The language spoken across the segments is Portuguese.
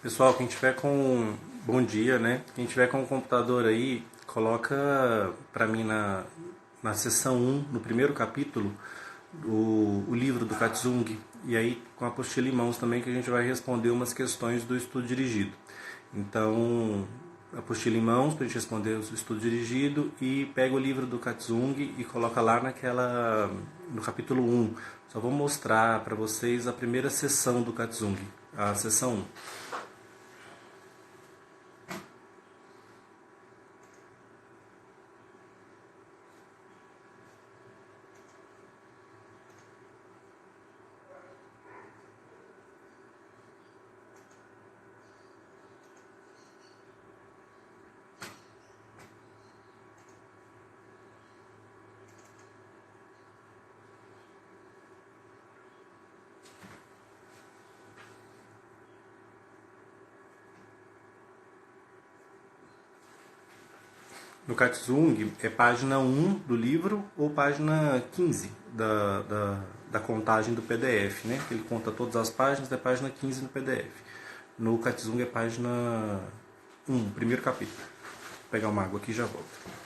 Pessoal, quem tiver com... Bom dia, né? Quem tiver com o computador aí, coloca pra mim na seção um, no primeiro capítulo, o livro do Katzung. E aí com a apostila em mãos também, que a gente vai responder umas questões do estudo dirigido. Então, apostila em mãos para a gente responder o estudo dirigido e pega o livro do Katzung e coloca lá no capítulo um. Só vou mostrar para vocês a primeira seção do Katzung, a seção um. No Katzung é página um do livro ou página 15 da contagem do PDF, né? Ele conta todas as páginas, é página 15 no PDF. No Katzung é página um, primeiro capítulo. Vou pegar uma água aqui e já volto.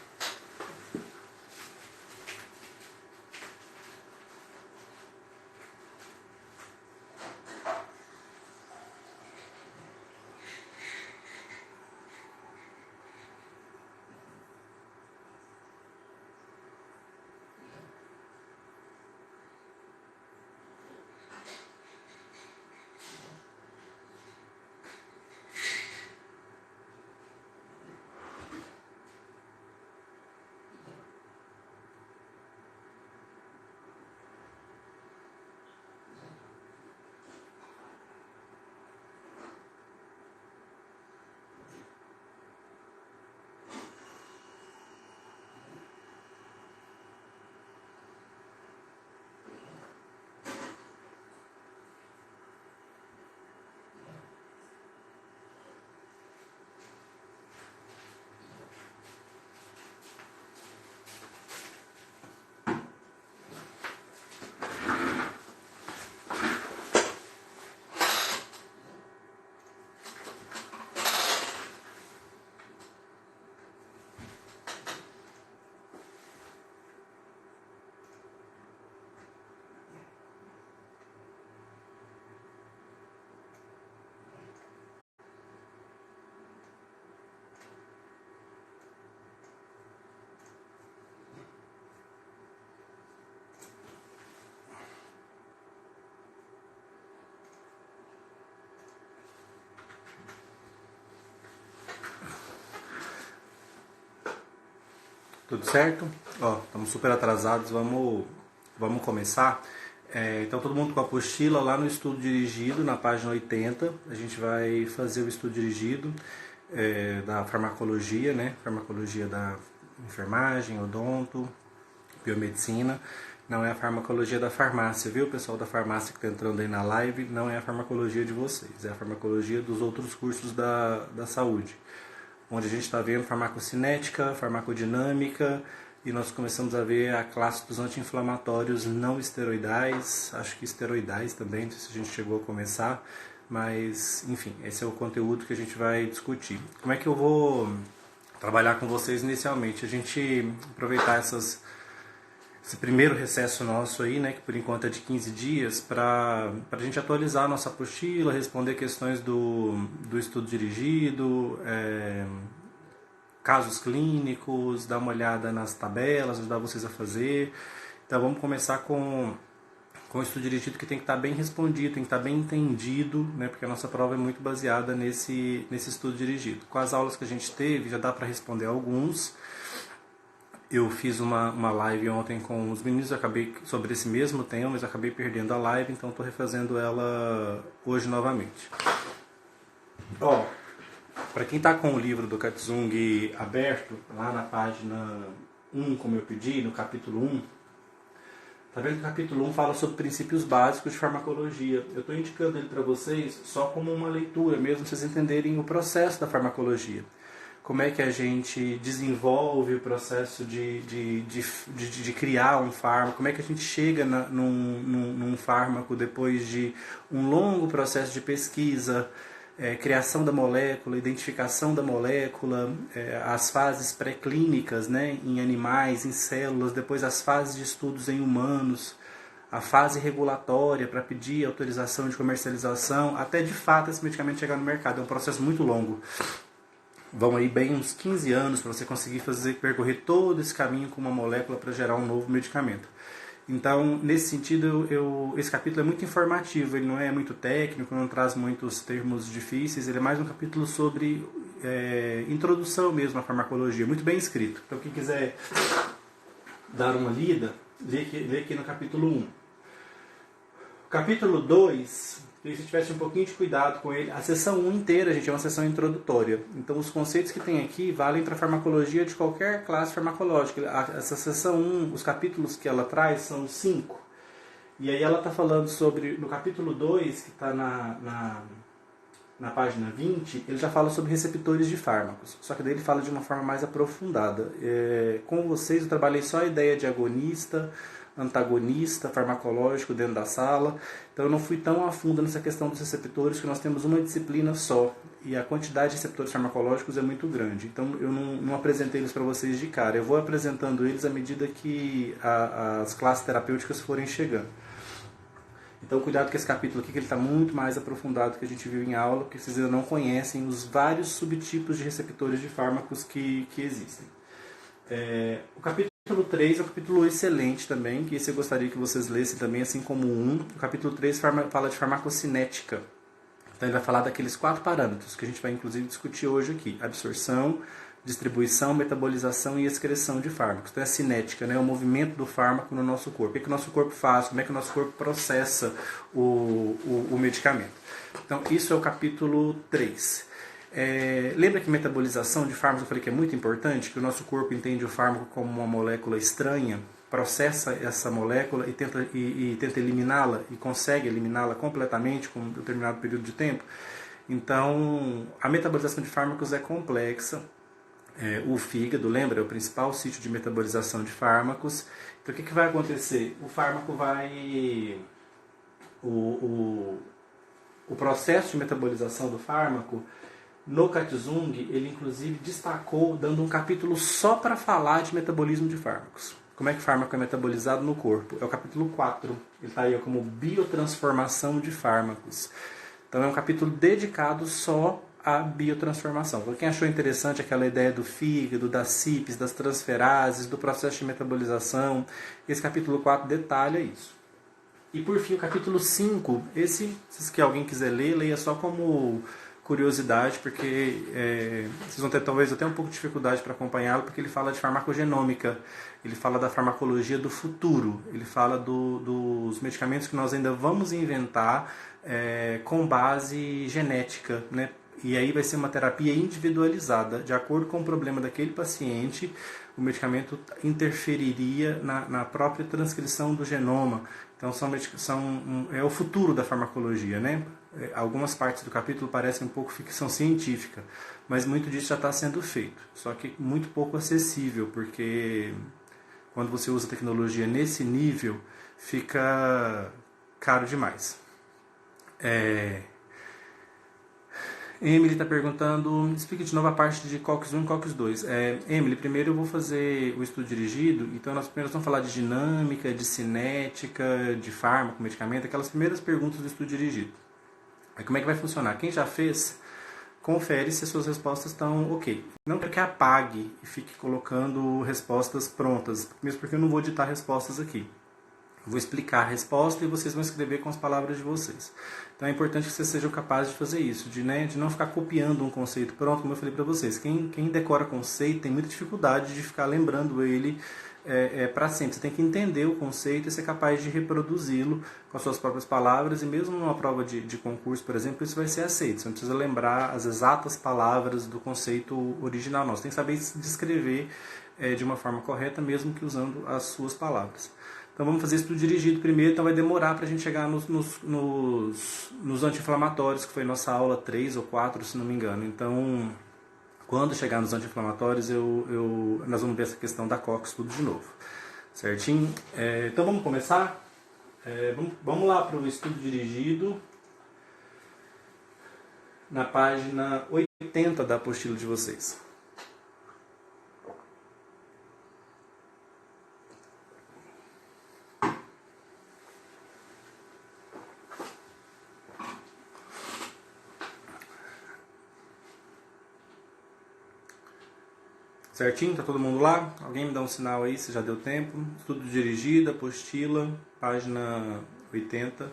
Tudo certo? Ó, estamos super atrasados, vamos começar. Então todo mundo com a apostila lá no estudo dirigido, na página 80, a gente vai fazer o estudo dirigido da farmacologia, né? Farmacologia da enfermagem, odonto, biomedicina. Não é a farmacologia da farmácia, viu, pessoal da farmácia que está entrando aí na live? Não é a farmacologia de vocês, é a farmacologia dos outros cursos da saúde, onde a gente está vendo farmacocinética, farmacodinâmica, e nós começamos a ver a classe dos anti-inflamatórios não esteroidais, acho que esteroidais também, não sei se a gente chegou a começar, mas enfim, esse é o conteúdo que a gente vai discutir. Como é que eu vou trabalhar com vocês inicialmente? A gente aproveitar esse primeiro recesso nosso aí, né, que por enquanto é de 15 dias, para a gente atualizar a nossa apostila, responder questões do estudo dirigido, casos clínicos, dar uma olhada nas tabelas, ajudar vocês a fazer. Então vamos começar com o estudo dirigido, que tem que estar bem respondido, tem que estar bem entendido, né, porque a nossa prova é muito baseada nesse estudo dirigido. Com as aulas que a gente teve, já dá para responder alguns. Eu fiz uma live ontem com os meninos, acabei sobre esse mesmo tema, mas acabei perdendo a live, então estou refazendo ela hoje novamente. Ó, para quem está com o livro do Katzung aberto, lá na página 1, como eu pedi, no capítulo 1, tá vendo que o capítulo 1 fala sobre princípios básicos de farmacologia. Eu estou indicando ele para vocês só como uma leitura, mesmo para vocês entenderem o processo da farmacologia. Como é que a gente desenvolve o processo de criar um fármaco, como é que a gente chega num fármaco depois de um longo processo de pesquisa, criação da molécula, identificação da molécula, as fases pré-clínicas, né, em animais, em células, depois as fases de estudos em humanos, a fase regulatória para pedir autorização de comercialização, até de fato esse medicamento chegar no mercado. É um processo muito longo. Vão aí bem uns 15 anos para você conseguir percorrer todo esse caminho com uma molécula para gerar um novo medicamento. Então, nesse sentido, esse capítulo é muito informativo, ele não é muito técnico, não traz muitos termos difíceis, ele é mais um capítulo sobre introdução mesmo à farmacologia, muito bem escrito. Então, quem quiser dar uma lida, lê aqui no capítulo 1. O capítulo 2, se tivesse um pouquinho de cuidado com ele, a seção 1 inteira, gente, é uma seção introdutória. Então, os conceitos que tem aqui valem para a farmacologia de qualquer classe farmacológica. Essa seção 1, os capítulos que ela traz são 5. E aí ela está falando sobre, no capítulo 2, que está na página 20, ele já fala sobre receptores de fármacos. Só que daí ele fala de uma forma mais aprofundada. Com vocês eu trabalhei só a ideia de agonista, antagonista, farmacológico dentro da sala. Então eu não fui tão a fundo nessa questão dos receptores, que nós temos uma disciplina só. E a quantidade de receptores farmacológicos é muito grande. Então eu não apresentei eles para vocês de cara. Eu vou apresentando eles à medida que as classes terapêuticas forem chegando. Então cuidado com esse capítulo aqui, que ele está muito mais aprofundado que a gente viu em aula, porque vocês ainda não conhecem os vários subtipos de receptores de fármacos que existem. O capítulo 3 é um capítulo excelente também, que esse eu gostaria que vocês lessem também, assim como o 1. O capítulo 3 fala de farmacocinética. Então ele vai falar daqueles 4 parâmetros que a gente vai inclusive discutir hoje aqui: absorção, distribuição, metabolização e excreção de fármacos. Então é a cinética, né? O movimento do fármaco no nosso corpo. O que o nosso corpo faz, como é que o nosso corpo processa o medicamento. Então isso é o capítulo 3. Lembra que metabolização de fármacos eu falei que é muito importante, que o nosso corpo entende o fármaco como uma molécula estranha, processa essa molécula e tenta eliminá-la, e consegue eliminá-la completamente com um determinado período de tempo. Então a metabolização de fármacos é complexa. O fígado, lembra, é o principal sítio de metabolização de fármacos. Então o que vai acontecer? O fármaco vai... O processo de metabolização do fármaco, no Katzung, ele inclusive destacou, dando um capítulo só para falar de metabolismo de fármacos. Como é que o fármaco é metabolizado no corpo? É o capítulo 4. Ele está aí como biotransformação de fármacos. Então é um capítulo dedicado só à biotransformação. Então, quem achou interessante aquela ideia do fígado, das CYPs, das transferases, do processo de metabolização, esse capítulo 4 detalha isso. E por fim, o capítulo 5, se que alguém quiser ler, leia só como curiosidade, porque vocês vão ter talvez até um pouco de dificuldade para acompanhá-lo, porque ele fala de farmacogenômica, ele fala da farmacologia do futuro, ele fala dos medicamentos que nós ainda vamos inventar com base genética, né? E aí vai ser uma terapia individualizada, de acordo com o problema daquele paciente. O medicamento interferiria na própria transcrição do genoma. Então é o futuro da farmacologia, né? Algumas partes do capítulo parecem um pouco ficção científica, mas muito disso já está sendo feito. Só que muito pouco acessível, porque quando você usa tecnologia nesse nível, fica caro demais. Emily está perguntando, explique de novo a parte de COX-1 e COX-2. Emily, primeiro eu vou fazer o estudo dirigido, então nós primeiro vamos falar de dinâmica, de cinética, de fármaco, medicamento, aquelas primeiras perguntas do estudo dirigido. Aí como é que vai funcionar? Quem já fez, confere se as suas respostas estão ok. Não quero que apague e fique colocando respostas prontas, mesmo porque eu não vou ditar respostas aqui. Eu vou explicar a resposta e vocês vão escrever com as palavras de vocês. Então é importante que vocês sejam capazes de fazer isso, de não ficar copiando um conceito pronto, como eu falei para vocês. Quem decora conceito tem muita dificuldade de ficar lembrando ele para sempre. Você tem que entender o conceito e ser capaz de reproduzi-lo com as suas próprias palavras, e mesmo numa prova de concurso, por exemplo, isso vai ser aceito. Você não precisa lembrar as exatas palavras do conceito original, não. Você tem que saber descrever de uma forma correta, mesmo que usando as suas palavras. Então vamos fazer estudo dirigido primeiro, então vai demorar para a gente chegar nos anti-inflamatórios, que foi nossa aula 3 ou 4, se não me engano. Então, quando chegar nos anti-inflamatórios, nós vamos ver essa questão da COX tudo de novo. Certinho? Então vamos começar? Vamos lá para o estudo dirigido. na página 80 da apostila de vocês. Certinho? Tá todo mundo lá? Alguém me dá um sinal aí se já deu tempo. Estudo dirigido, apostila, página 80.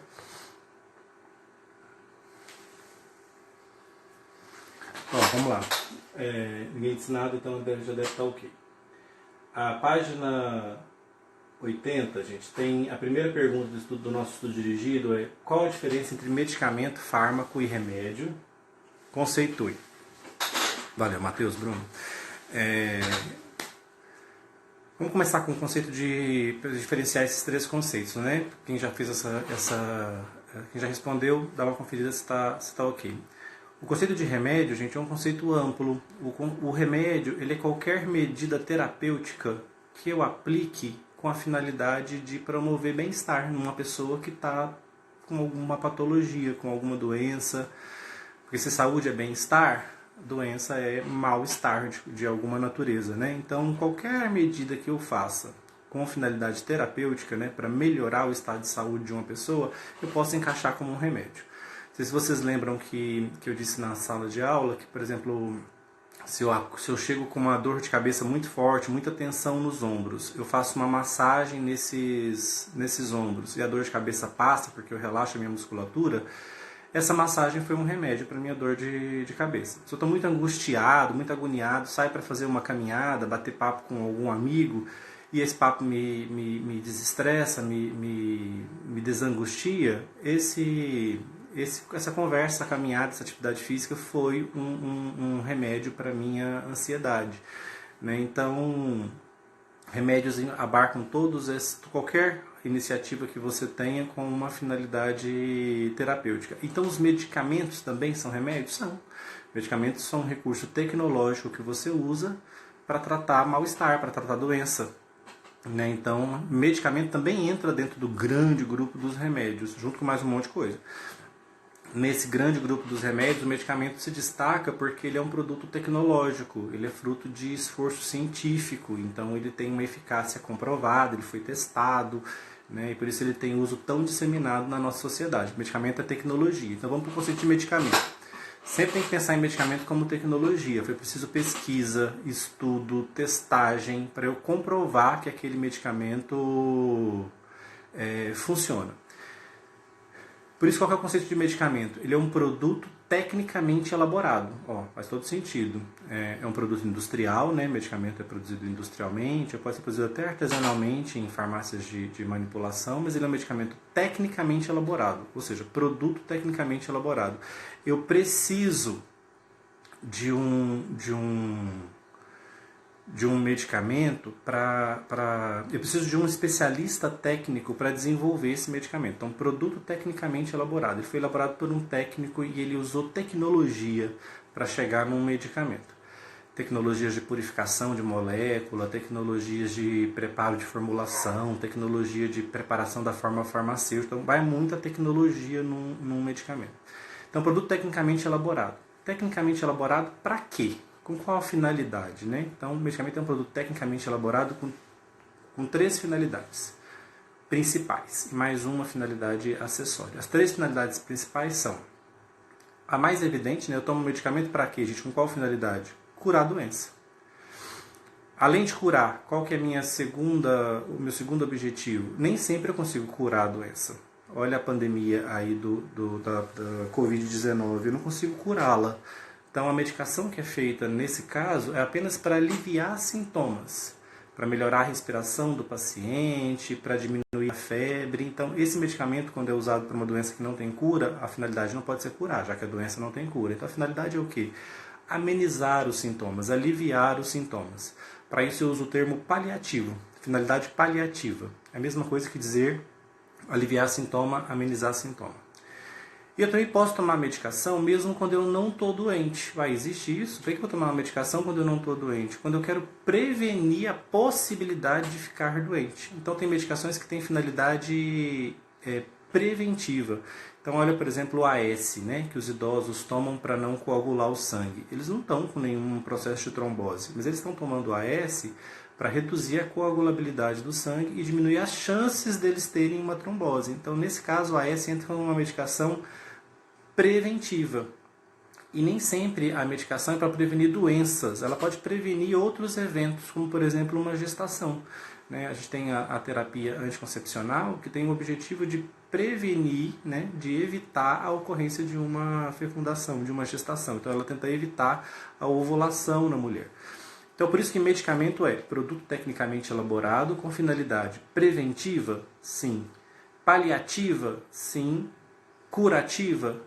Ó, vamos lá. Ninguém disse nada, então já deve estar ok. A página 80, gente, tem a primeira pergunta do nosso estudo dirigido é: qual a diferença entre medicamento, fármaco e remédio? Conceitue. Valeu, Matheus, Bruno. Vamos começar com o conceito de diferenciar esses três conceitos, né? Quem já fez quem já respondeu, dá uma conferida se está ok. O conceito de remédio, gente, é um conceito amplo. O remédio, ele é qualquer medida terapêutica que eu aplique com a finalidade de promover bem-estar numa pessoa que está com alguma patologia, com alguma doença. Porque se saúde é bem-estar, doença é mal-estar de alguma natureza, né? Então, qualquer medida que eu faça com finalidade terapêutica, né, para melhorar o estado de saúde de uma pessoa, eu posso encaixar como um remédio. Não sei se vocês lembram que eu disse na sala de aula que, por exemplo, se eu chego com uma dor de cabeça muito forte, muita tensão nos ombros, eu faço uma massagem nesses ombros e a dor de cabeça passa porque eu relaxo a minha musculatura, essa massagem foi um remédio para minha dor de cabeça. Se eu estou muito angustiado, muito agoniado, saio para fazer uma caminhada, bater papo com algum amigo, e esse papo me desestressa, me desangustia, essa conversa, essa caminhada, essa atividade física foi um remédio para a minha ansiedade, né? Então, remédios abarcam qualquer iniciativa que você tenha com uma finalidade terapêutica. Então, os medicamentos também são remédios? São. Medicamentos são um recurso tecnológico que você usa para tratar mal-estar, para tratar doença, né? Então, medicamento também entra dentro do grande grupo dos remédios, junto com mais um monte de coisa. Nesse grande grupo dos remédios, o medicamento se destaca porque ele é um produto tecnológico, ele é fruto de esforço científico, então ele tem uma eficácia comprovada, ele foi testado, né? E por isso ele tem uso tão disseminado na nossa sociedade. O medicamento é tecnologia. Então vamos para o conceito de medicamento. Sempre tem que pensar em medicamento como tecnologia. Foi preciso pesquisa, estudo, testagem para eu comprovar que aquele medicamento funciona. Por isso, qual que é o conceito de medicamento? Ele é um produto tecnicamente elaborado. Faz todo sentido. É um produto industrial, né? Medicamento é produzido industrialmente, pode ser produzido até artesanalmente em farmácias de manipulação, mas ele é um medicamento tecnicamente elaborado, ou seja, produto tecnicamente elaborado. Eu preciso de um medicamento eu preciso de um especialista técnico para desenvolver esse medicamento. Então, produto tecnicamente elaborado. Ele foi elaborado por um técnico e ele usou tecnologia para chegar num medicamento. Tecnologias de purificação de molécula, tecnologias de preparo de formulação, tecnologia de preparação da forma farmacêutica. Então, vai muita tecnologia num medicamento. Então, produto tecnicamente elaborado. Tecnicamente elaborado para quê? Com qual finalidade, né? Então, o medicamento é um produto tecnicamente elaborado com três finalidades principais e mais uma finalidade acessória. As três finalidades principais são: a mais evidente, né? Eu tomo medicamento para quê, gente? Com qual finalidade? Curar a doença. Além de curar, qual que é o meu segundo objetivo? Nem sempre eu consigo curar a doença. Olha a pandemia aí da Covid-19, eu não consigo curá-la. Então, a medicação que é feita nesse caso é apenas para aliviar sintomas, para melhorar a respiração do paciente, para diminuir a febre. Então, esse medicamento, quando é usado para uma doença que não tem cura, a finalidade não pode ser curar, já que a doença não tem cura. Então, a finalidade é o quê? Amenizar os sintomas, aliviar os sintomas. Para isso, eu uso o termo paliativo, finalidade paliativa. É a mesma coisa que dizer aliviar sintoma, amenizar sintoma. E eu também posso tomar medicação mesmo quando eu não estou doente. Existe isso? Por que eu vou tomar uma medicação quando eu não estou doente? Quando eu quero prevenir a possibilidade de ficar doente. Então tem medicações que têm finalidade preventiva. Então olha, por exemplo, o AS, né, que os idosos tomam para não coagular o sangue. Eles não estão com nenhum processo de trombose, mas eles estão tomando o AS para reduzir a coagulabilidade do sangue e diminuir as chances deles terem uma trombose. Então, nesse caso, o AS entra numa medicação preventiva. E nem sempre a medicação é para prevenir doenças, ela pode prevenir outros eventos, como por exemplo uma gestação. Né? A gente tem a terapia anticoncepcional, que tem o objetivo de prevenir, né, de evitar a ocorrência de uma fecundação, de uma gestação. Então ela tenta evitar a ovulação na mulher. Então por isso que medicamento é produto tecnicamente elaborado com finalidade preventiva, sim. Paliativa, sim. Curativa,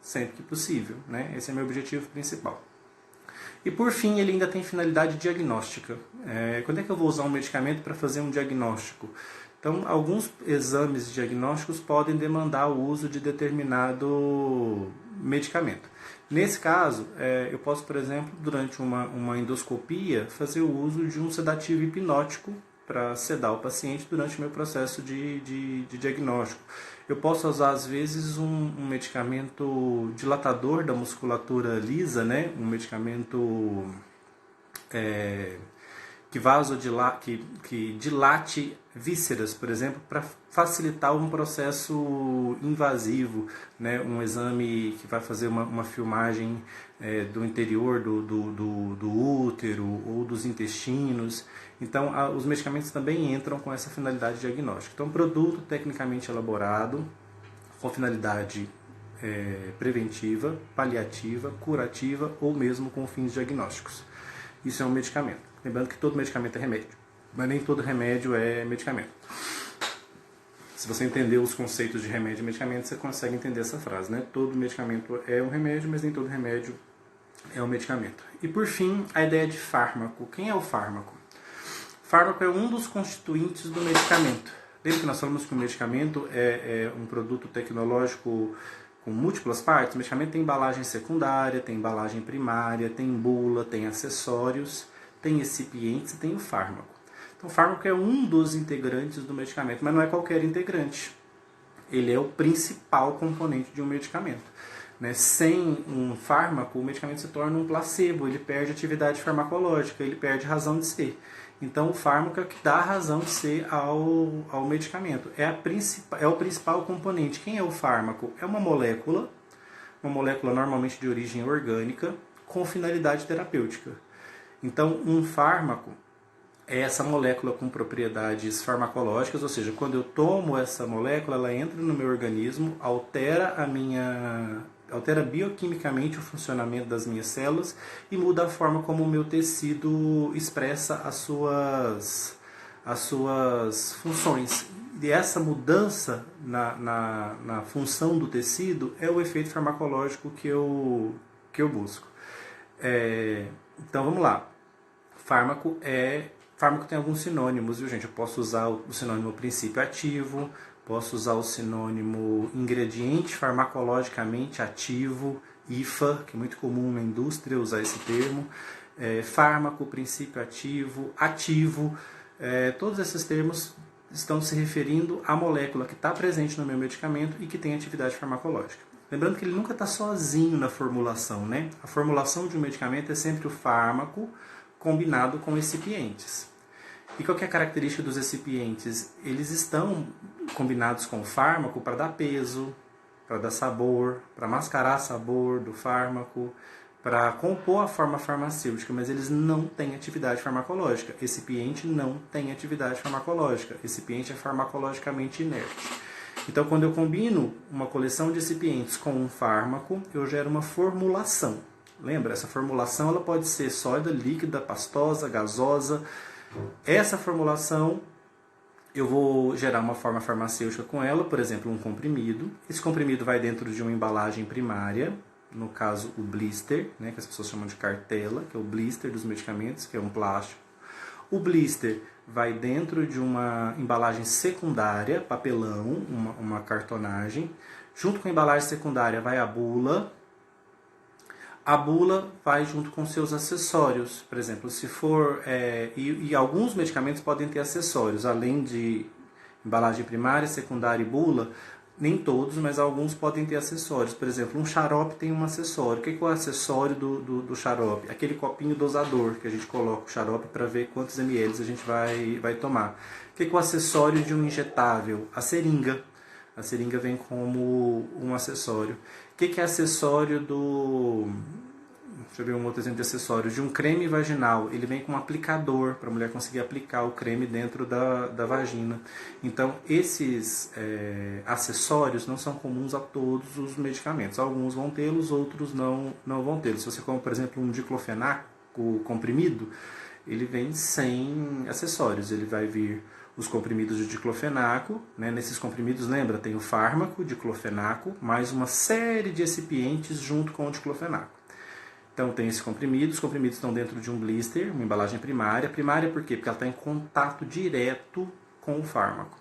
sempre que possível, né? Esse é meu objetivo principal. E por fim, ele ainda tem finalidade diagnóstica. Quando é que eu vou usar um medicamento para fazer um diagnóstico? Então, alguns exames diagnósticos podem demandar o uso de determinado medicamento. Nesse caso, eu posso, por exemplo, durante uma endoscopia, fazer o uso de um sedativo hipnótico para sedar o paciente durante o meu processo de diagnóstico. Eu posso usar, às vezes, um medicamento dilatador da musculatura lisa, né? Um medicamento que dilate vísceras, por exemplo, para facilitar um processo invasivo, né? Um exame que vai fazer uma filmagem do interior do útero ou dos intestinos. Então, os medicamentos também entram com essa finalidade diagnóstica. Então, produto tecnicamente elaborado com finalidade preventiva, paliativa, curativa ou mesmo com fins diagnósticos. Isso é um medicamento. Lembrando que todo medicamento é remédio, mas nem todo remédio é medicamento. Se você entender os conceitos de remédio e medicamento, você consegue entender essa frase, né? Todo medicamento é um remédio, mas nem todo remédio é um medicamento. E por fim, a ideia de fármaco. Quem é o fármaco? Fármaco é um dos constituintes do medicamento. Lembra que nós falamos que o medicamento é um produto tecnológico com múltiplas partes? O medicamento tem embalagem secundária, tem embalagem primária, tem bula, tem acessórios, tem recipientes e tem o fármaco. Então, o fármaco é um dos integrantes do medicamento, mas não é qualquer integrante. Ele é o principal componente de um medicamento. Né? Sem um fármaco, o medicamento se torna um placebo, ele perde atividade farmacológica, ele perde razão de ser. Então, o fármaco é o que dá a razão de ser ao medicamento. É o principal componente. Quem é o fármaco? É uma molécula normalmente de origem orgânica, com finalidade terapêutica. Então, um fármaco é essa molécula com propriedades farmacológicas, ou seja, quando eu tomo essa molécula, ela entra no meu organismo, altera bioquimicamente o funcionamento das minhas células e muda a forma como o meu tecido expressa as suas funções. E essa mudança na função do tecido é o efeito farmacológico que eu busco. Então vamos lá. Fármaco tem alguns sinônimos, viu, gente? Eu posso usar o sinônimo princípio ativo, posso usar o sinônimo ingrediente farmacologicamente ativo, IFA, que é muito comum na indústria usar esse termo, fármaco, princípio ativo, ativo. Todos esses termos estão se referindo à molécula que está presente no meu medicamento e que tem atividade farmacológica. Lembrando que ele nunca está sozinho na formulação, né? A formulação de um medicamento é sempre o fármaco combinado com recipientes. E qual que é a característica dos recipientes? Eles estão combinados com o fármaco para dar peso, para dar sabor, para mascarar sabor do fármaco, para compor a forma farmacêutica, mas eles não têm atividade farmacológica. Recipiente não tem atividade farmacológica. Recipiente é farmacologicamente inerte. Então, quando eu combino uma coleção de recipientes com um fármaco, eu gero uma formulação. Lembra? Essa formulação ela pode ser sólida, líquida, pastosa, gasosa. Essa formulação, eu vou gerar uma forma farmacêutica com ela, por exemplo, um comprimido. Esse comprimido vai dentro de uma embalagem primária, no caso o blister, né, que as pessoas chamam de cartela, que é o blister dos medicamentos, que é um plástico. O blister vai dentro de uma embalagem secundária, papelão, uma cartonagem. Junto com a embalagem secundária vai a bula. A bula vai junto com seus acessórios. Por exemplo, se for... E alguns medicamentos podem ter acessórios, além de embalagem primária, secundária e bula. Nem todos, mas alguns podem ter acessórios. Por exemplo, um xarope tem um acessório. O que é o acessório do xarope? Aquele copinho dosador que a gente coloca o xarope para ver quantos ml a gente vai tomar. O que é o acessório de um injetável? A seringa. A seringa vem como um acessório. O que é acessório do... Deixa eu ver um outro exemplo de acessório. De um creme vaginal. Ele vem com um aplicador para a mulher conseguir aplicar o creme dentro da vagina. Então, esses acessórios não são comuns a todos os medicamentos. Alguns vão tê-los, outros não vão tê-los. Se você compra, por exemplo, um diclofenaco comprimido, ele vem sem acessórios. Ele vai vir os comprimidos de diclofenaco, né? Nesses comprimidos, lembra, tem o fármaco, diclofenaco, mais uma série de excipientes junto com o diclofenaco. Então tem esse comprimido, os comprimidos estão dentro de um blister, uma embalagem primária. Primária por quê? Porque ela está em contato direto com o fármaco.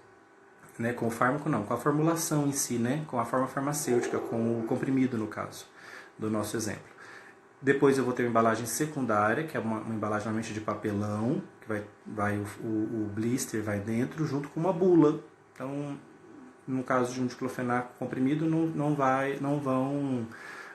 Né? Com o fármaco não, com a formulação em si, né? Com a forma farmacêutica, com o comprimido no caso, do nosso exemplo. Depois eu vou ter uma embalagem secundária, que é uma embalagem normalmente de papelão, que o blister vai dentro junto com uma bula. Então, no caso de um diclofenaco comprimido, não vão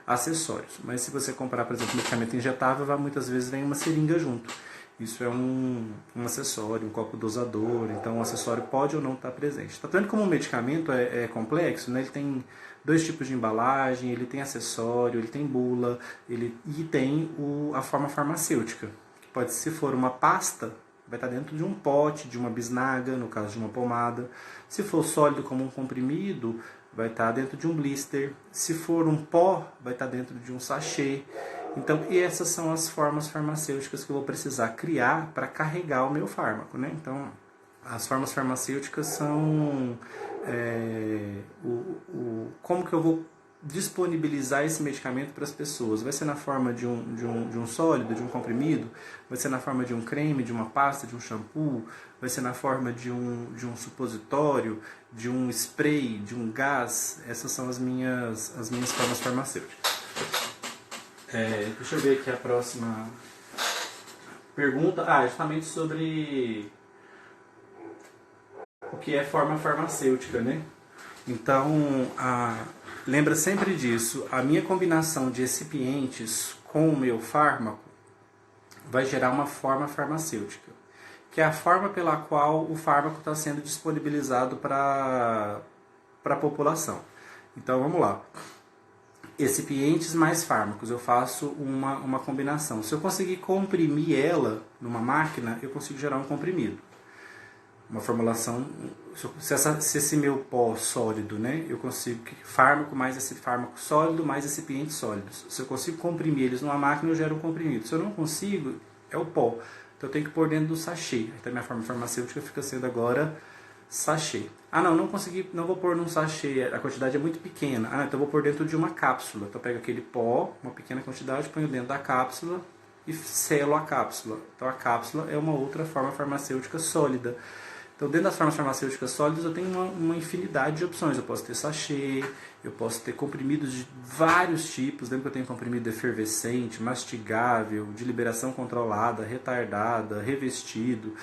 acessórios. Mas se você comprar, por exemplo, medicamento injetável, muitas vezes vem uma seringa junto. Isso é um acessório, um copo dosador, então o acessório pode ou não estar presente. Está vendo como o medicamento é complexo, né? Ele tem 2 tipos de embalagem, ele tem acessório, ele tem bula, e tem a forma farmacêutica. Que pode, se for uma pasta, vai estar dentro de um pote, de uma bisnaga, no caso de uma pomada. Se for sólido como um comprimido, vai estar dentro de um blister. Se for um pó, vai estar dentro de um sachê. Então, e essas são as formas farmacêuticas que eu vou precisar criar para carregar o meu fármaco, né? Então, as formas farmacêuticas são como que eu vou disponibilizar esse medicamento para as pessoas. Vai ser na forma de um sólido, de um comprimido? Vai ser na forma de um creme, de uma pasta, de um shampoo? Vai ser na forma de um supositório, de um spray, de um gás? Essas são as minhas formas farmacêuticas. Deixa eu ver aqui a próxima pergunta. Justamente sobre o que é forma farmacêutica, né? Então, lembra sempre disso. A minha combinação de excipientes com o meu fármaco vai gerar uma forma farmacêutica, que é a forma pela qual o fármaco está sendo disponibilizado para a população. Então, vamos lá. Excipientes mais fármacos, eu faço uma combinação. Se eu conseguir comprimir ela numa máquina, eu consigo gerar um comprimido. Uma formulação, se esse meu pó sólido, né, eu consigo fármaco mais esse fármaco sólido mais excipientes sólidos. Se eu consigo comprimir eles numa máquina, eu gero um comprimido. Se eu não consigo, é o pó. Então eu tenho que pôr dentro do sachê. Então a minha forma farmacêutica fica sendo agora sachê. Não consegui, não vou pôr num sachê, a quantidade é muito pequena. Então eu vou pôr dentro de uma cápsula. Então eu pego aquele pó, uma pequena quantidade, ponho dentro da cápsula e selo a cápsula. Então a cápsula é uma outra forma farmacêutica sólida. Então, dentro das formas farmacêuticas sólidas, eu tenho uma infinidade de opções. Eu posso ter sachê, eu posso ter comprimidos de vários tipos. Lembra que eu tenho comprimido efervescente, mastigável, de liberação controlada, retardada, revestido,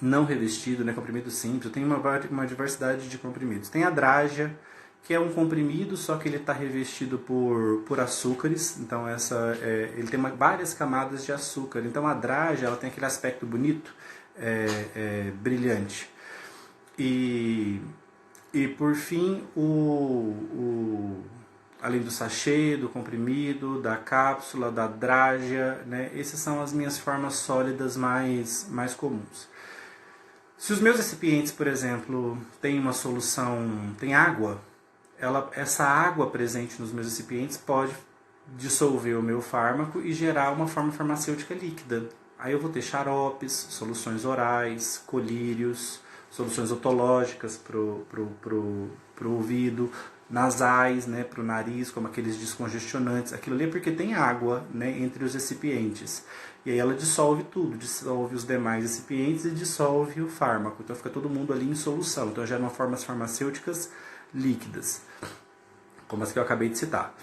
não revestido, né, comprimido simples. Eu tenho uma diversidade de comprimidos. Tem a Drágia, que é um comprimido, só que ele está revestido por açúcares. Então, ele tem várias camadas de açúcar. Então, a Drágia, ela tem aquele aspecto bonito, brilhante. E por fim, além do sachê, do comprimido, da cápsula, da Drágia, né? Essas são as minhas formas sólidas mais comuns. Se os meus recipientes, por exemplo, têm uma solução, tem água, essa água presente nos meus recipientes pode dissolver o meu fármaco e gerar uma forma farmacêutica líquida. Aí eu vou ter xaropes, soluções orais, colírios, soluções otológicas para o ouvido, nasais, né, para o nariz, como aqueles descongestionantes. Aquilo ali é porque tem água, né, entre os recipientes. E aí ela dissolve tudo, dissolve os demais recipientes e dissolve o fármaco. Então fica todo mundo ali em solução. Então geram formas farmacêuticas líquidas, como as que eu acabei de citar.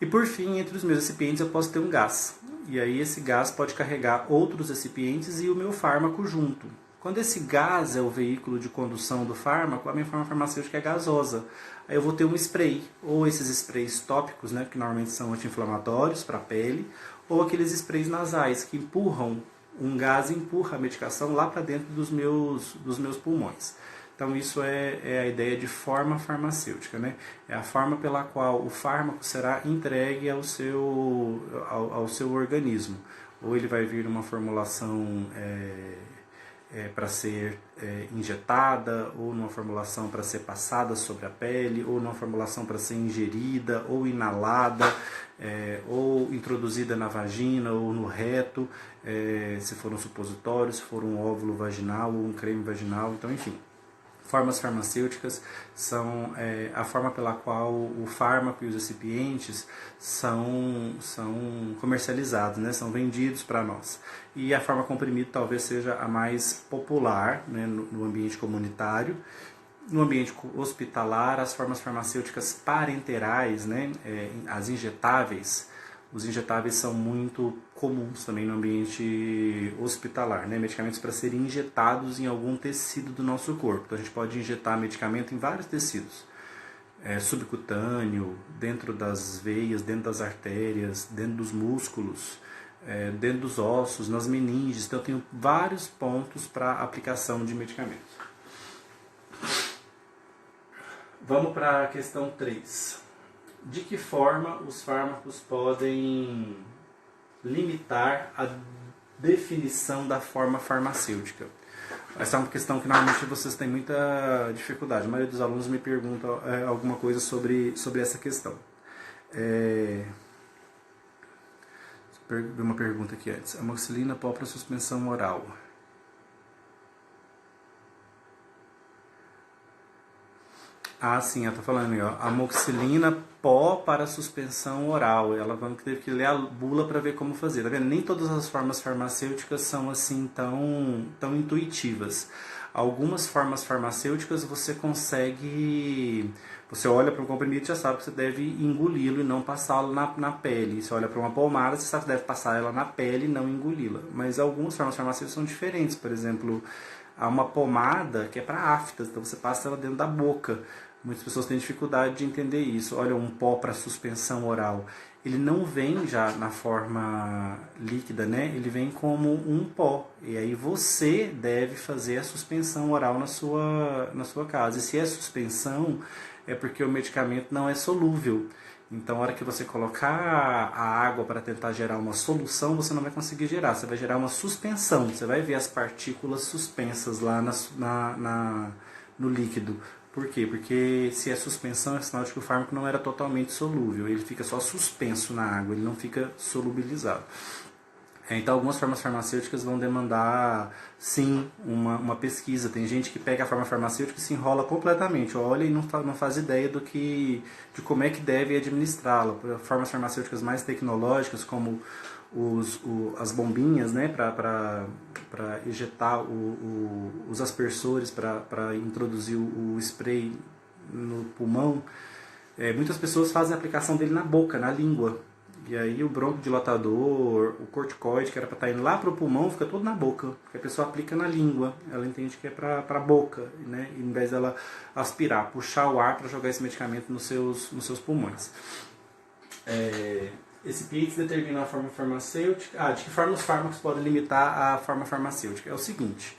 E por fim, entre os meus recipientes eu posso ter um gás. E aí esse gás pode carregar outros recipientes e o meu fármaco junto. Quando esse gás é o veículo de condução do fármaco, a minha forma farmacêutica é gasosa. Aí eu vou ter um spray, ou esses sprays tópicos, né, que normalmente são anti-inflamatórios para a pele, ou aqueles sprays nasais que empurram, um gás empurra a medicação lá para dentro dos meus pulmões. Então isso é a ideia de forma farmacêutica, né? É a forma pela qual o fármaco será entregue ao seu organismo. Ou ele vai vir numa formulação para ser injetada, ou numa formulação para ser passada sobre a pele, ou numa formulação para ser ingerida, ou inalada, ou introduzida na vagina ou no reto, se for um supositório, se for um óvulo vaginal ou um creme vaginal, então enfim. Formas farmacêuticas são a forma pela qual o fármaco e os recipientes são comercializados, né? São vendidos para nós. E a forma comprimido talvez seja a mais popular, né? no ambiente comunitário. No ambiente hospitalar, as formas farmacêuticas parenterais, né? As injetáveis. Os injetáveis são muito comuns também no ambiente hospitalar, né? Medicamentos para serem injetados em algum tecido do nosso corpo. Então a gente pode injetar medicamento em vários tecidos. Subcutâneo, dentro das veias, dentro das artérias, dentro dos músculos, dentro dos ossos, nas meninges. Então eu tenho vários pontos para aplicação de medicamentos. Vamos para a questão 3. De que forma os fármacos podem limitar a definição da forma farmacêutica? Essa é uma questão que normalmente vocês têm muita dificuldade. A maioria dos alunos me pergunta alguma coisa sobre essa questão. Uma pergunta aqui antes. Amoxicilina pó para suspensão oral. Ah, sim, ela está falando aí, ó. Amoxicilina pó para suspensão oral. Ela teve que ler a bula para ver como fazer. Tá vendo? Nem todas as formas farmacêuticas são assim tão intuitivas. Algumas formas farmacêuticas você consegue... Você olha para um comprimido e já sabe que você deve engoli-lo e não passá-lo na pele. Você olha para uma pomada, você sabe que deve passar ela na pele e não engoli-la. Mas algumas formas farmacêuticas são diferentes. Por exemplo, há uma pomada que é para aftas, então você passa ela dentro da boca. Muitas pessoas têm dificuldade de entender isso. Olha, um pó para suspensão oral. Ele não vem já na forma líquida, né? Ele vem como um pó. E aí você deve fazer a suspensão oral na sua casa. E se é suspensão, é porque o medicamento não é solúvel. Então, a hora que você colocar a água para tentar gerar uma solução, você não vai conseguir gerar. Você vai gerar uma suspensão. Você vai ver as partículas suspensas lá no líquido. Por quê? Porque se é suspensão, é sinal de que o fármaco não era totalmente solúvel. Ele fica só suspenso na água, ele não fica solubilizado. Então, algumas formas farmacêuticas vão demandar, sim, uma pesquisa. Tem gente que pega a forma farmacêutica e se enrola completamente, olha e não faz ideia de como é que deve administrá-la. Formas farmacêuticas mais tecnológicas, como as bombinhas, né, para injetar os aspersores, para introduzir o spray no pulmão. Muitas pessoas fazem a aplicação dele na boca, na língua. E aí o broncodilatador, o corticoide, que era para estar indo lá para o pulmão, fica todo na boca. Porque a pessoa aplica na língua, ela entende que é para a boca, né? E, em vez dela aspirar, puxar o ar para jogar esse medicamento nos seus pulmões. Esse Pitts determina a forma farmacêutica. De que forma os fármacos podem limitar a forma farmacêutica? É o seguinte: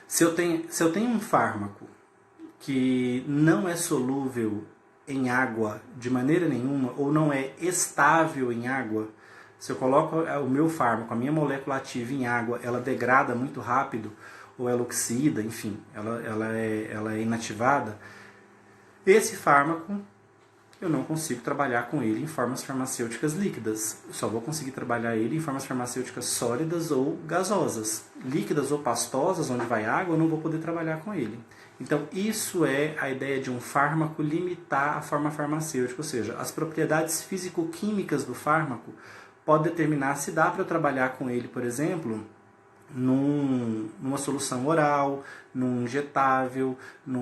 se eu tenho um fármaco que não é solúvel em água de maneira nenhuma, ou não é estável em água, se eu coloco o meu fármaco, a minha molécula ativa em água, ela degrada muito rápido, ou ela oxida, enfim, ela é inativada, esse fármaco eu não consigo trabalhar com ele em formas farmacêuticas líquidas. Eu só vou conseguir trabalhar ele em formas farmacêuticas sólidas ou gasosas. Líquidas ou pastosas, onde vai água, eu não vou poder trabalhar com ele. Então, isso é a ideia de um fármaco limitar a forma farmacêutica, ou seja, as propriedades físico-químicas do fármaco podem determinar se dá para eu trabalhar com ele, por exemplo, numa solução oral, num injetável,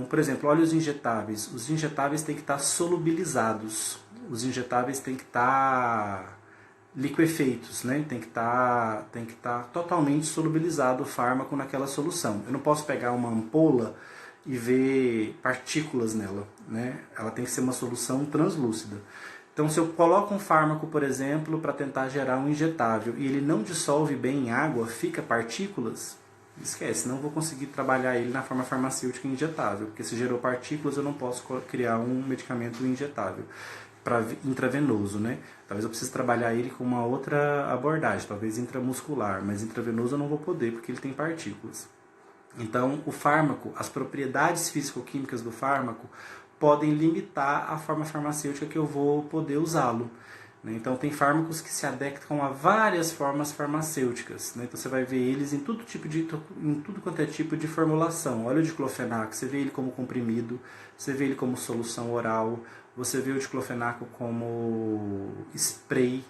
por exemplo, olha os injetáveis. Os injetáveis têm que estar solubilizados. Os injetáveis têm que estar liquefeitos, né? Tem que tá totalmente solubilizado o fármaco naquela solução. Eu não posso pegar uma ampola e ver partículas nela, né? Ela tem que ser uma solução translúcida. Então, se eu coloco um fármaco, por exemplo, para tentar gerar um injetável e ele não dissolve bem em água, fica partículas, esquece, não vou conseguir trabalhar ele na forma farmacêutica injetável, porque se gerou partículas eu não posso criar um medicamento injetável para intravenoso, né? Talvez eu precise trabalhar ele com uma outra abordagem, talvez intramuscular, mas intravenoso eu não vou poder porque ele tem partículas. Então, o fármaco, as propriedades físico-químicas do fármaco podem limitar a forma farmacêutica que eu vou poder usá-lo. Então, tem fármacos que se adequam a várias formas farmacêuticas. Então, você vai ver eles em tudo quanto é tipo de formulação. Olha o diclofenaco, você vê ele como comprimido, você vê ele como solução oral, você vê o diclofenaco como spray,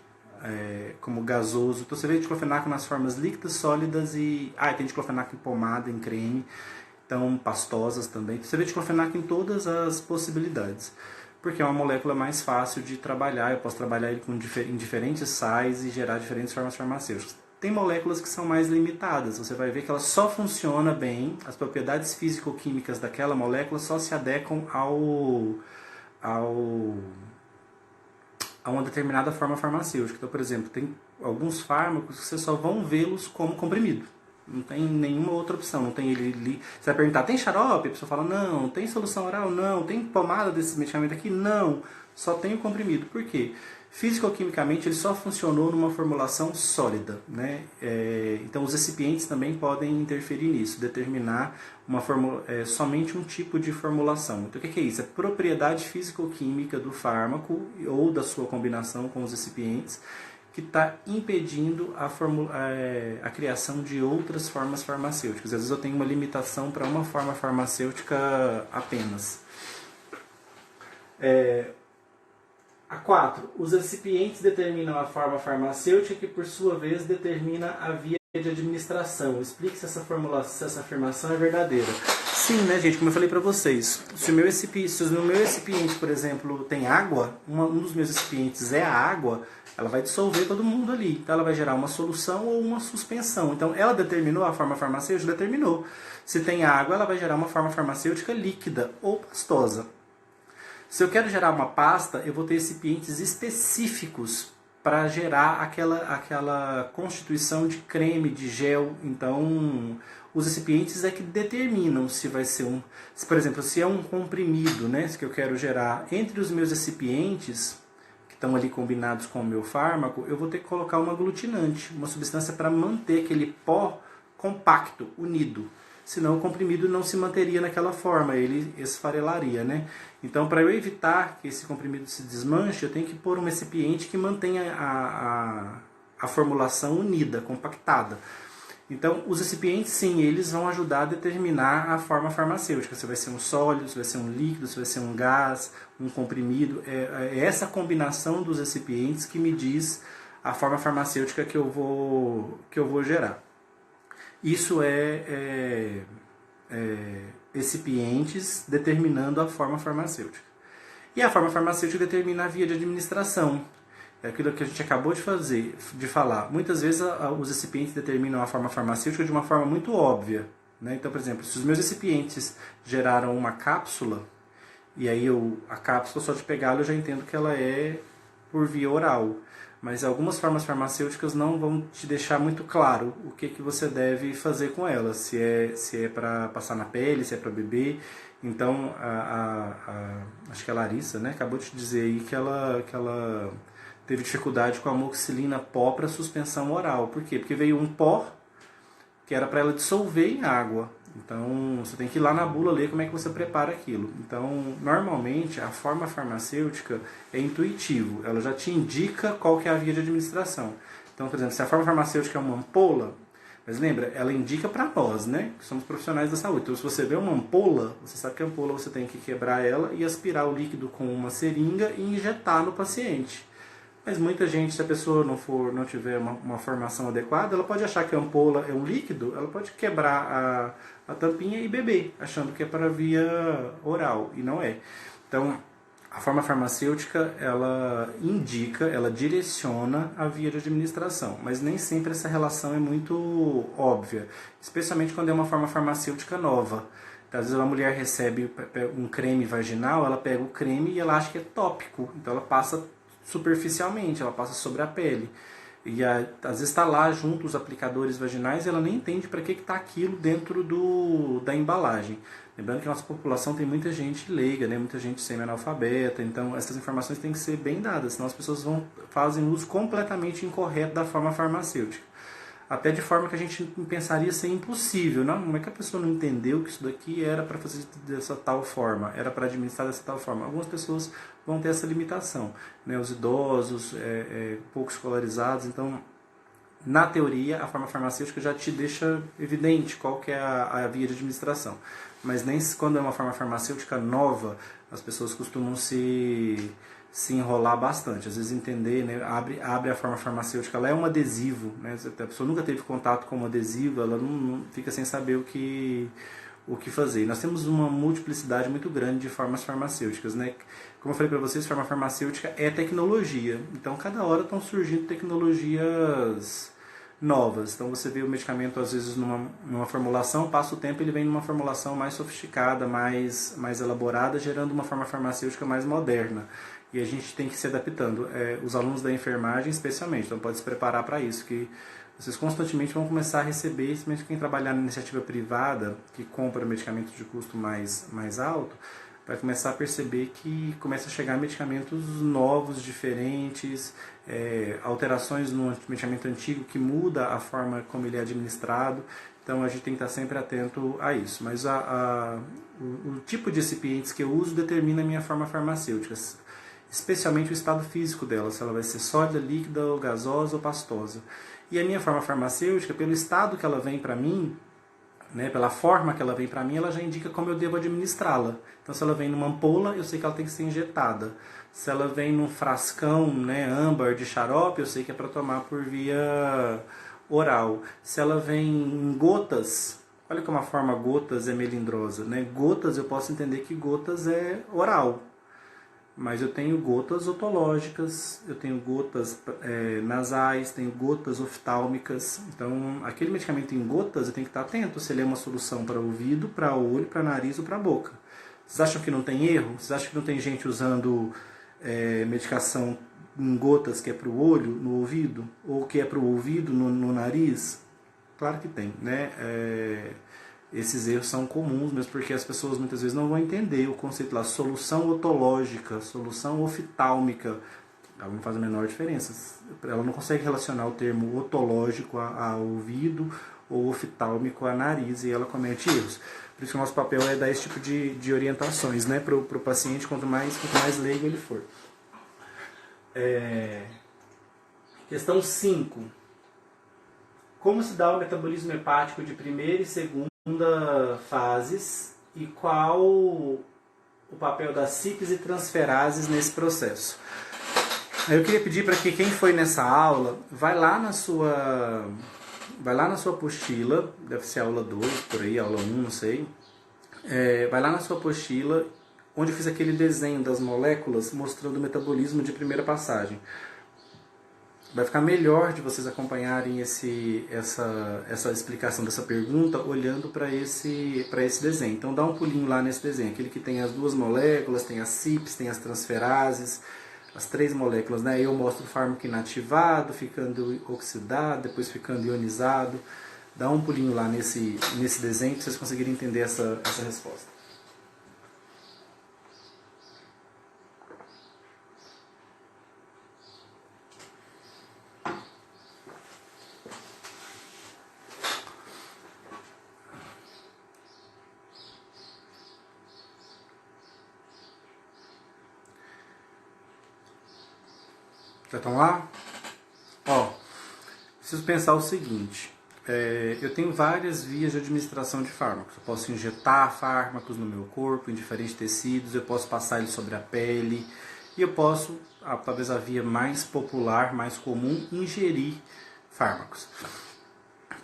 como gasoso. Então, você vê o diclofenaco nas formas líquidas, sólidas e... tem diclofenaco em pomada, em creme. Então, pastosas também. Você vê diclofenaco em todas as possibilidades, porque é uma molécula mais fácil de trabalhar. Eu posso trabalhar ele em diferentes sais e gerar diferentes formas farmacêuticas. Tem moléculas que são mais limitadas. Você vai ver que ela só funciona bem, as propriedades físico-químicas daquela molécula só se adequam a uma determinada forma farmacêutica. Então, por exemplo, tem alguns fármacos que você só vão vê-los como comprimido. Não tem nenhuma outra opção. Não tem ele. Você vai perguntar, tem xarope? A pessoa fala, não. Tem solução oral? Não. Tem pomada desse medicamento aqui? Não. Só tem o comprimido. Por quê? Físico-quimicamente ele só funcionou numa formulação sólida, né? Então os recipientes também podem interferir nisso, determinar somente um tipo de formulação. Então o que é isso? É propriedade físico-química do fármaco ou da sua combinação com os recipientes que está impedindo a criação de outras formas farmacêuticas. Às vezes eu tenho uma limitação para uma forma farmacêutica apenas. A 4. Os recipientes determinam a forma farmacêutica que, por sua vez, determina a via de administração. Explique se essa afirmação é verdadeira. Sim, né, gente? Como eu falei para vocês, se o meu recipiente, por exemplo, tem água, um dos meus recipientes é a água, ela vai dissolver todo mundo ali. Então ela vai gerar uma solução ou uma suspensão. Então ela determinou a forma farmacêutica? Determinou. Se tem água, ela vai gerar uma forma farmacêutica líquida ou pastosa. Se eu quero gerar uma pasta, eu vou ter recipientes específicos para gerar aquela constituição de creme, de gel. Então, os recipientes é que determinam se vai ser por exemplo, se é um comprimido, né, que eu quero gerar entre os meus recipientes, que estão ali combinados com o meu fármaco, eu vou ter que colocar uma aglutinante, uma substância para manter aquele pó compacto, unido. Senão o comprimido não se manteria naquela forma, ele esfarelaria, né? Então, para eu evitar que esse comprimido se desmanche, eu tenho que pôr um recipiente que mantenha a formulação unida, compactada. Então, os recipientes, sim, eles vão ajudar a determinar a forma farmacêutica. Se vai ser um sólido, se vai ser um líquido, se vai ser um gás, um comprimido. É essa combinação dos recipientes que me diz a forma farmacêutica que eu vou gerar. Isso recipientes determinando a forma farmacêutica. E a forma farmacêutica determina a via de administração. É aquilo que a gente acabou de falar. Muitas vezes os recipientes determinam a forma farmacêutica de uma forma muito óbvia, né? Então, por exemplo, se os meus recipientes geraram uma cápsula, e aí a cápsula, só de pegá-la, eu já entendo que ela é por via oral. Mas algumas formas farmacêuticas não vão te deixar muito claro o que você deve fazer com elas. Se é para passar na pele, se é para beber. Então, acho que a Larissa, né, acabou de dizer aí que ela teve dificuldade com a amoxicilina pó para suspensão oral. Por quê? Porque veio um pó que era para ela dissolver em água. Então, você tem que ir lá na bula ler como é que você prepara aquilo. Então, normalmente, a forma farmacêutica é intuitivo. Ela já te indica qual que é a via de administração. Então, por exemplo, se a forma farmacêutica é uma ampola, mas lembra, ela indica para nós, né, que somos profissionais da saúde. Então, se você vê uma ampola, você sabe que a ampola você tem que quebrar ela e aspirar o líquido com uma seringa e injetar no paciente. Mas muita gente, se a pessoa não tiver uma formação adequada, ela pode achar que a ampola é um líquido, ela pode quebrar a tampinha e beber, achando que é para via oral, e não é. Então, A forma farmacêutica, ela indica, ela direciona a via de administração, mas nem sempre essa relação é muito óbvia, especialmente quando é uma forma farmacêutica nova. Então, às vezes uma mulher recebe um creme vaginal, ela pega o creme e ela acha que é tópico, então ela passa superficialmente, ela passa sobre a pele. E às vezes está lá junto os aplicadores vaginais e ela nem entende para que está aquilo dentro da embalagem. Lembrando que a nossa população tem muita gente leiga, né? Muita gente semi-analfabeta, então essas informações têm que ser bem dadas, senão as pessoas fazem uso completamente incorreto da forma farmacêutica. Até de forma que a gente pensaria ser impossível. Não, como é que a pessoa não entendeu que isso daqui era para fazer dessa tal forma, era para administrar dessa tal forma? Algumas pessoas vão ter essa limitação, né? Os idosos, pouco escolarizados. Então, na teoria, a forma farmacêutica já te deixa evidente qual que é a via de administração. Mas nem quando é uma forma farmacêutica nova, as pessoas costumam se enrolar bastante, às vezes entender, né? abre a forma farmacêutica, ela é um adesivo, né? A pessoa nunca teve contato com um adesivo, ela não fica sem saber o que fazer. Nós temos uma multiplicidade muito grande de formas farmacêuticas, né? Como eu falei para vocês, forma farmacêutica é tecnologia, então cada hora estão surgindo tecnologias novas. Então você vê o medicamento às vezes numa formulação, passa o tempo ele vem numa formulação mais sofisticada, mais elaborada, gerando uma forma farmacêutica mais moderna. E a gente tem que ir se adaptando. Os alunos da enfermagem especialmente, então pode se preparar para isso, que vocês constantemente vão começar a receber, especialmente quem trabalhar na iniciativa privada, que compra medicamentos de custo mais alto, vai começar a perceber que começa a chegar medicamentos novos, diferentes, alterações no medicamento antigo que muda a forma como ele é administrado. Então a gente tem que estar sempre atento a isso. Mas o tipo de recipientes que eu uso determina a minha forma farmacêutica, especialmente o estado físico dela, se ela vai ser sólida, líquida, ou gasosa ou pastosa. E a minha forma farmacêutica, pelo estado que ela vem para mim, né, pela forma que ela vem para mim, ela já indica como eu devo administrá-la. Então, se ela vem numa ampola, eu sei que ela tem que ser injetada. Se ela vem num frascão, né, âmbar de xarope, eu sei que é para tomar por via oral. Se ela vem em gotas, olha como a forma gotas é melindrosa, né? Gotas, eu posso entender que gotas é oral. Mas eu tenho gotas otológicas, eu tenho gotas nasais, tenho gotas oftálmicas. Então, aquele medicamento em gotas, eu tenho que estar atento se ele é uma solução para ouvido, para olho, para nariz ou para boca. Vocês acham que não tem erro? Vocês acham que não tem gente usando medicação em gotas que é para o olho, no ouvido? Ou que é para o ouvido, no nariz? Claro que tem, né? Esses erros são comuns, mesmo porque as pessoas muitas vezes não vão entender o conceito lá, solução otológica, solução oftálmica. Ela não faz a menor diferença. Ela não consegue relacionar o termo otológico a ouvido ou oftálmico a nariz, e ela comete erros. Por isso que o nosso papel é dar esse tipo de orientações, né, para o paciente, quanto mais leigo ele for. Questão 5. Como se dá o metabolismo hepático de primeira e segunda fases e qual o papel das CYPs e transferases nesse processo? Eu queria pedir para que quem foi nessa aula, vai lá na sua apostila, deve ser aula 2, por aí, aula 1, não sei. Vai lá na sua apostila, onde eu fiz aquele desenho das moléculas mostrando o metabolismo de primeira passagem. Vai ficar melhor de vocês acompanharem essa explicação dessa pergunta olhando para esse desenho. Então dá um pulinho lá nesse desenho, aquele que tem as duas moléculas, tem as CYPs, tem as transferases, as 3 moléculas, né? Eu mostro o fármaco inativado, ficando oxidado, depois ficando ionizado. Dá um pulinho lá nesse desenho para vocês conseguirem entender essa resposta. Já estão lá? Preciso pensar o seguinte. Eu tenho várias vias de administração de fármacos. Eu posso injetar fármacos no meu corpo, em diferentes tecidos, eu posso passar eles sobre a pele, e eu posso, talvez a via mais popular, mais comum, ingerir fármacos.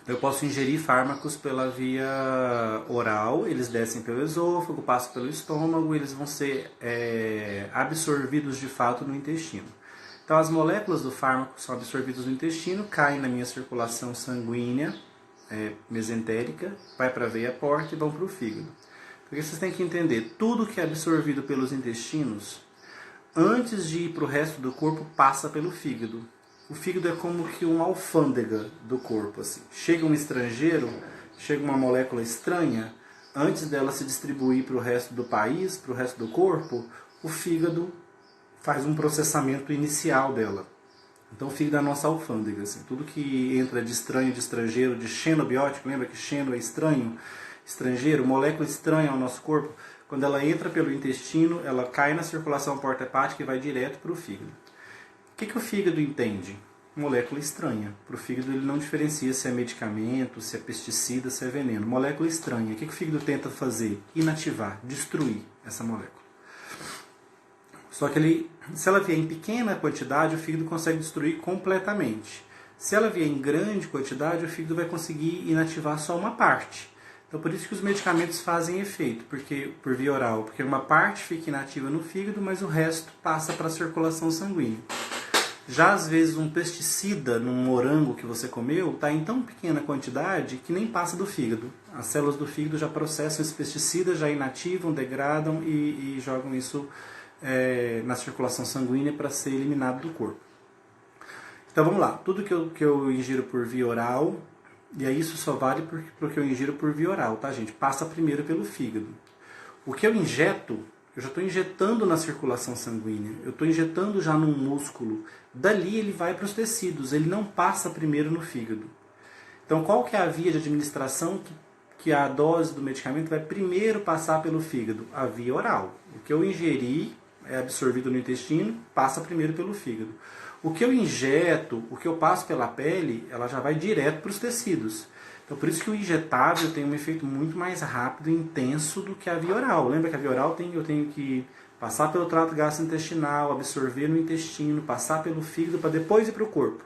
Eu posso ingerir fármacos pela via oral, eles descem pelo esôfago, passam pelo estômago, eles vão ser absorvidos de fato no intestino. Então as moléculas do fármaco são absorvidas no intestino, caem na minha circulação sanguínea mesentérica, vai para a veia porta e vão para o fígado. Porque vocês têm que entender, tudo que é absorvido pelos intestinos, antes de ir para o resto do corpo, passa pelo fígado. O fígado é como que uma alfândega do corpo. Assim. Chega um estrangeiro, chega uma molécula estranha, antes dela se distribuir para o resto do país, para o resto do corpo, o fígado faz um processamento inicial dela. Então o fígado é a nossa alfândega. Assim. Tudo que entra de estranho, de estrangeiro, de xenobiótico, lembra que xeno é estranho? Estrangeiro, molécula estranha ao nosso corpo, quando ela entra pelo intestino, ela cai na circulação porta-hepática e vai direto para o fígado. O que o fígado entende? Molécula estranha. Para o fígado ele não diferencia se é medicamento, se é pesticida, se é veneno. Molécula estranha. O que o fígado tenta fazer? Inativar, destruir essa molécula. Só que se ela vier em pequena quantidade, o fígado consegue destruir completamente. Se ela vier em grande quantidade, o fígado vai conseguir inativar só uma parte. Então por isso que os medicamentos fazem efeito, por via oral, porque uma parte fica inativa no fígado, mas o resto passa para a circulação sanguínea. Já às vezes um pesticida num morango que você comeu está em tão pequena quantidade que nem passa do fígado. As células do fígado já processam esse pesticida, já inativam, degradam e jogam isso na circulação sanguínea para ser eliminado do corpo. Então vamos lá, tudo que eu ingiro por via oral, e aí isso só vale para o que eu ingiro por via oral, tá gente? Passa primeiro pelo fígado. O que eu injeto, eu já estou injetando na circulação sanguínea, eu estou injetando já num músculo, dali ele vai para os tecidos, ele não passa primeiro no fígado. Então qual que é a via de administração que a dose do medicamento vai primeiro passar pelo fígado? A via oral. O que eu ingeri é absorvido no intestino, passa primeiro pelo fígado. O que eu injeto, o que eu passo pela pele, ela já vai direto para os tecidos. Então por isso que o injetável tem um efeito muito mais rápido e intenso do que a via oral. Lembra que a via oral eu tenho que passar pelo trato gastrointestinal, absorver no intestino, passar pelo fígado para depois ir para o corpo.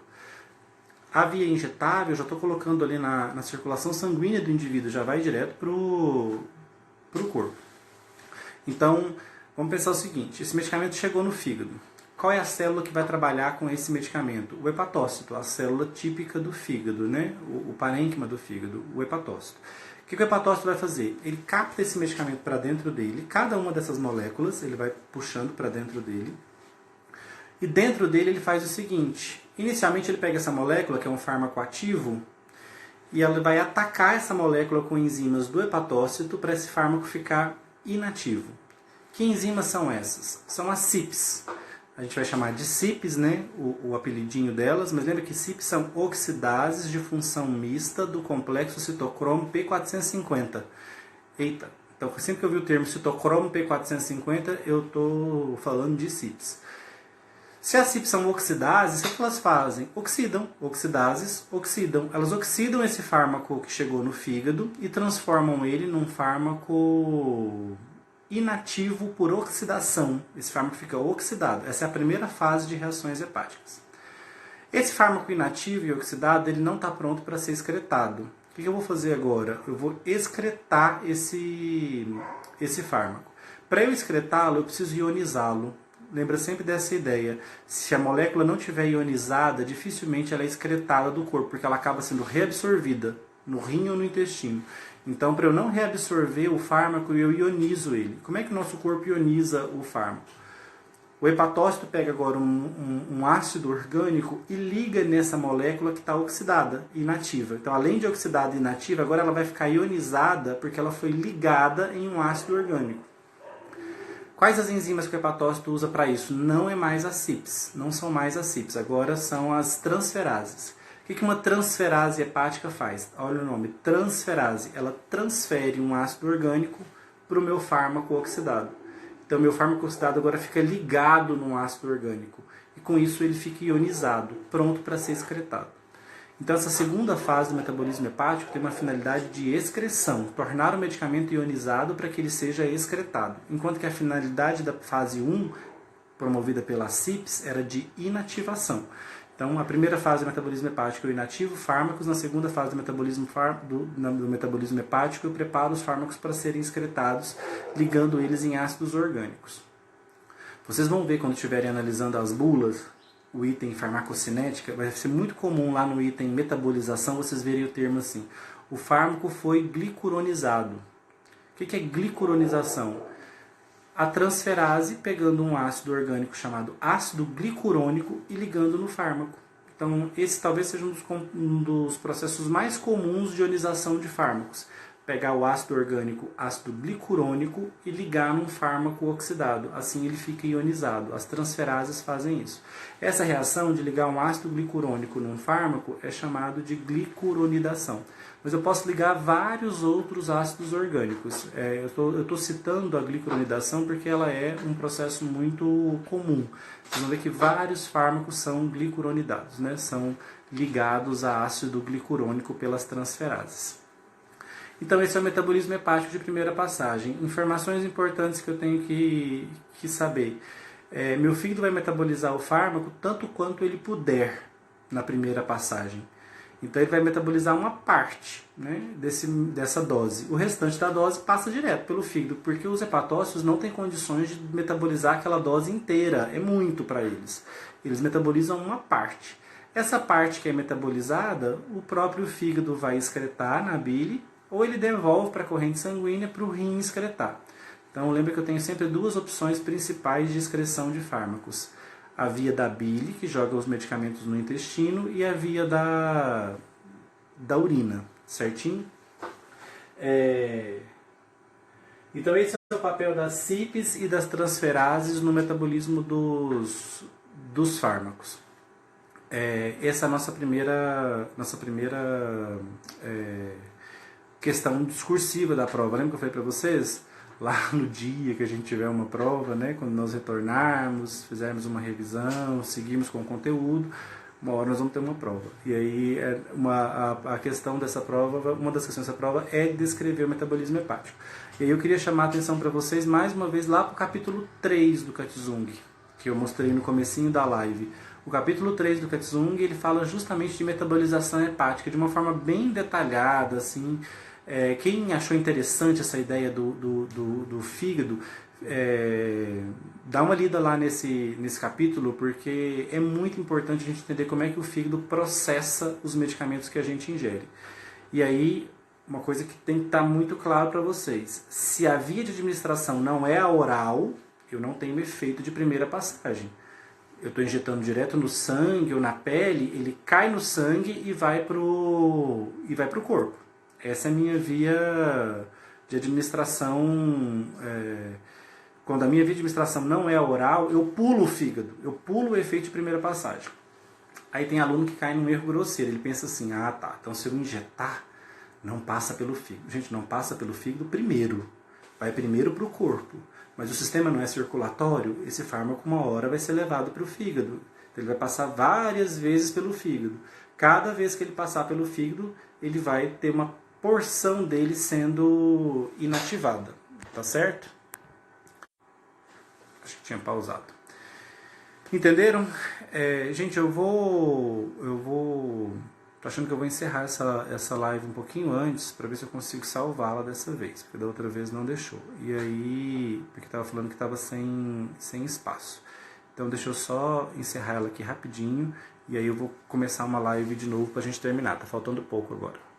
A via injetável eu já estou colocando ali na circulação sanguínea do indivíduo, já vai direto para o corpo. Então vamos pensar o seguinte, esse medicamento chegou no fígado. Qual é a célula que vai trabalhar com esse medicamento? O hepatócito, a célula típica do fígado, né? O parênquima do fígado, o hepatócito. O que o hepatócito vai fazer? Ele capta esse medicamento para dentro dele, cada uma dessas moléculas ele vai puxando para dentro dele, e dentro dele ele faz o seguinte, inicialmente ele pega essa molécula, que é um fármaco ativo, e ela vai atacar essa molécula com enzimas do hepatócito para esse fármaco ficar inativo. Que enzimas são essas? São as CYPs. A gente vai chamar de CYPs, né, o apelidinho delas, mas lembra que CYPs são oxidases de função mista do complexo citocromo P450. Eita, então sempre que eu vi o termo citocromo P450, eu estou falando de CYPs. Se as CYPs são oxidases, o que elas fazem? Oxidam, oxidases, oxidam. Elas oxidam esse fármaco que chegou no fígado e transformam ele num fármaco inativo por oxidação. Esse fármaco fica oxidado. Essa é a primeira fase de reações hepáticas. Esse fármaco inativo e oxidado, ele não está pronto para ser excretado. O que eu vou fazer agora? Eu vou excretar esse fármaco. Para eu excretá-lo, eu preciso ionizá-lo. Lembra sempre dessa ideia. Se a molécula não estiver ionizada, dificilmente ela é excretada do corpo, porque ela acaba sendo reabsorvida no rim ou no intestino. Então, para eu não reabsorver o fármaco, eu ionizo ele. Como é que o nosso corpo ioniza o fármaco? O hepatócito pega agora um ácido orgânico e liga nessa molécula que está oxidada, inativa. Então, além de oxidada e inativa, agora ela vai ficar ionizada porque ela foi ligada em um ácido orgânico. Quais as enzimas que o hepatócito usa para isso? Não é mais as CYPs, não são mais as CYPs, agora são as transferases. O que uma transferase hepática faz? Olha o nome, transferase. Ela transfere um ácido orgânico para o meu fármaco oxidado. Então, meu fármaco oxidado agora fica ligado num ácido orgânico. E com isso ele fica ionizado, pronto para ser excretado. Então, essa segunda fase do metabolismo hepático tem uma finalidade de excreção, tornar o medicamento ionizado para que ele seja excretado. Enquanto que a finalidade da fase 1, promovida pela CYPs, era de inativação. Então, a primeira fase do metabolismo hepático eu inativo fármacos, na segunda fase do metabolismo hepático eu preparo os fármacos para serem excretados, ligando eles em ácidos orgânicos. Vocês vão ver quando estiverem analisando as bulas, o item farmacocinética, vai ser muito comum lá no item metabolização vocês verem o termo assim, o fármaco foi glicuronizado. O que é glicuronização? A transferase pegando um ácido orgânico chamado ácido glicurônico e ligando no fármaco. Então, esse talvez seja um dos processos mais comuns de ionização de fármacos. Pegar o ácido orgânico, ácido glicurônico, e ligar num fármaco oxidado. Assim ele fica ionizado. As transferases fazem isso. Essa reação de ligar um ácido glicurônico num fármaco é chamado de glicuronidação. Mas eu posso ligar vários outros ácidos orgânicos. Eu estou citando a glicuronidação porque ela é um processo muito comum. Vocês vão ver que vários fármacos são glicuronidados, né? São ligados a ácido glicurônico pelas transferases. Então esse é o metabolismo hepático de primeira passagem. Informações importantes que eu tenho que saber. Meu fígado vai metabolizar o fármaco tanto quanto ele puder na primeira passagem. Então ele vai metabolizar uma parte, né, dessa dose. O restante da dose passa direto pelo fígado, porque os hepatócitos não têm condições de metabolizar aquela dose inteira. É muito para eles. Eles metabolizam uma parte. Essa parte que é metabolizada, o próprio fígado vai excretar na bile, ou ele devolve para a corrente sanguínea para o rim excretar. Então lembra que eu tenho sempre duas opções principais de excreção de fármacos. A via da bile, que joga os medicamentos no intestino, e a via da urina, certinho? Então esse é o papel das CYPs e das transferases no metabolismo dos fármacos. Essa é a nossa primeira questão discursiva da prova. Lembra que eu falei para vocês? Lá no dia que a gente tiver uma prova, né, quando nós retornarmos, fizermos uma revisão, seguirmos com o conteúdo, uma hora nós vamos ter uma prova. E aí a questão dessa prova, uma das questões dessa prova é descrever o metabolismo hepático. E aí eu queria chamar a atenção para vocês mais uma vez lá para o capítulo 3 do Katsung, que eu mostrei no comecinho da live. O capítulo 3 do Katsung, ele fala justamente de metabolização hepática de uma forma bem detalhada, assim. Quem achou interessante essa ideia do fígado, dá uma lida lá nesse capítulo, porque é muito importante a gente entender como é que o fígado processa os medicamentos que a gente ingere. E aí, uma coisa que tem que estar muito claro para vocês: se a via de administração não é a oral, eu não tenho efeito de primeira passagem. Eu estou injetando direto no sangue ou na pele, ele cai no sangue e vai pro corpo. Essa é a minha via de administração. Quando a minha via de administração não é oral, eu pulo o fígado, eu pulo o efeito de primeira passagem. Aí tem aluno que cai num erro grosseiro, ele pensa assim, então se eu injetar, não passa pelo fígado. Gente, não passa pelo fígado primeiro, vai primeiro para o corpo. Mas o sistema não é circulatório, esse fármaco uma hora vai ser levado para o fígado. Então, ele vai passar várias vezes pelo fígado. Cada vez que ele passar pelo fígado, ele vai ter uma porção dele sendo inativada, tá certo? Acho que tinha pausado. Entenderam? Gente, eu vou tô achando que eu vou encerrar essa live um pouquinho antes para ver se eu consigo salvá-la dessa vez, porque da outra vez não deixou. E aí, porque estava falando que estava sem espaço. Então deixa eu só encerrar ela aqui rapidinho e aí eu vou começar uma live de novo para a gente terminar. Tá faltando pouco agora.